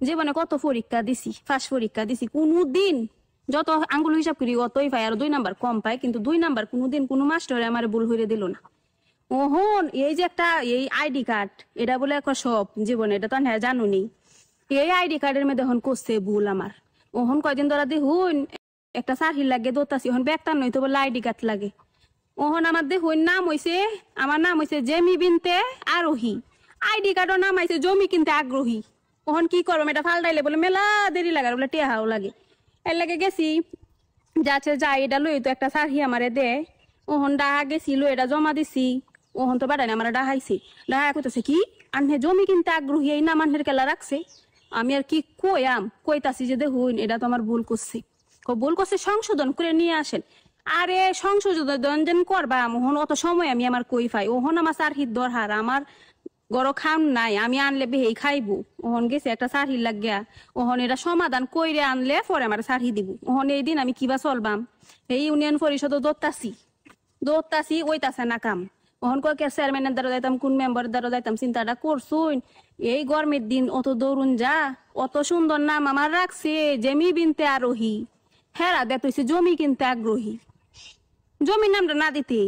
জীবনে কত পরীক্ষা দিছি, ফার্স্ট পরীক্ষা দিছি, কোনোদিন যত আঙ্গুল হিসাব করি অতই পাই, আর 2 নাম্বার কম পায়, কিন্তু 2 নাম্বার কোনোদিন কোনো মাস্টারে আমার ভুল হইরে দিল না। ওহন এই যে একটা এই আইডি কার্ড, এটা বলে একটা সব জীবনে, এটা তো হ্যাঁ জানুনি। এই আইডি কার্ডের মধ্যে এখন করছে ভুল আমার। ওহন কয়দিন ধরা দেখুন একটা সার্হির লাগে দোতাছি, ওহন ব্যাগটার নইতে বলে আইডি কার্ড লাগে। ওহন আমার দেখুন নাম হইছে, আমার নাম হইছে জেমি বিনতে আরোহী, আইডি কার্ডের নাম হইছে জমি কিনতে আগ্রহী। ওহন কি করবো, এটা ফালটাইলে বলে মেলা দেরি লাগার বলে টেহাও লাগে। এর লাগে গেছি, যাচ্ছে যাই এটা লই তো একটা সারহি আমারে দে। ওহন ডাহা গেছিল, এটা জমা দিছি। ওহন তো বাড়াই আমার ডাহাইছে, ডাহা কইতেছে কি আনহে জমি কিনতে আগ্রহী, এই নাম আনহের কেলা রাখছে। আমি আর কি কইয়াম, কইতাছি যে দেখুন এটা তো আমার ভুল করছে। ভুল করছে সংশোধন করে নিয়ে আসেন। আরে সংশোধন যেন করবা ওহন অত সময় আমি আমার কই পাই। ওহন আমার সারহির দরহার, আমার গরো খাম নাই, আমি আনলে বেহেই খাইবো। ওহন গেছে একটা সারহি লাগিয়া, ওহন এটা সমাধান কইরে আনলে পরে আমার সারহি দিব। ওহন এই দিন আমি কিবা চলবাম, এই ইউনিয়ন পরিষদ দৌড়তাছি ওইতাছে না কাম। ওহন কয় চেয়ারম্যানের দ্বারা যাইতাম, কোন মেম্বারের দ্বারা যাইতাম, চিন্তাটা করছুন। এই গরমের দিন অত দৌড়ুন যা, অত সুন্দর নাম আমার রাখছে জেমি বিনতে আরোহী, হেরা দেখতেছি জমি কিনতে আগ্রহী। জমির নামটা না দিতে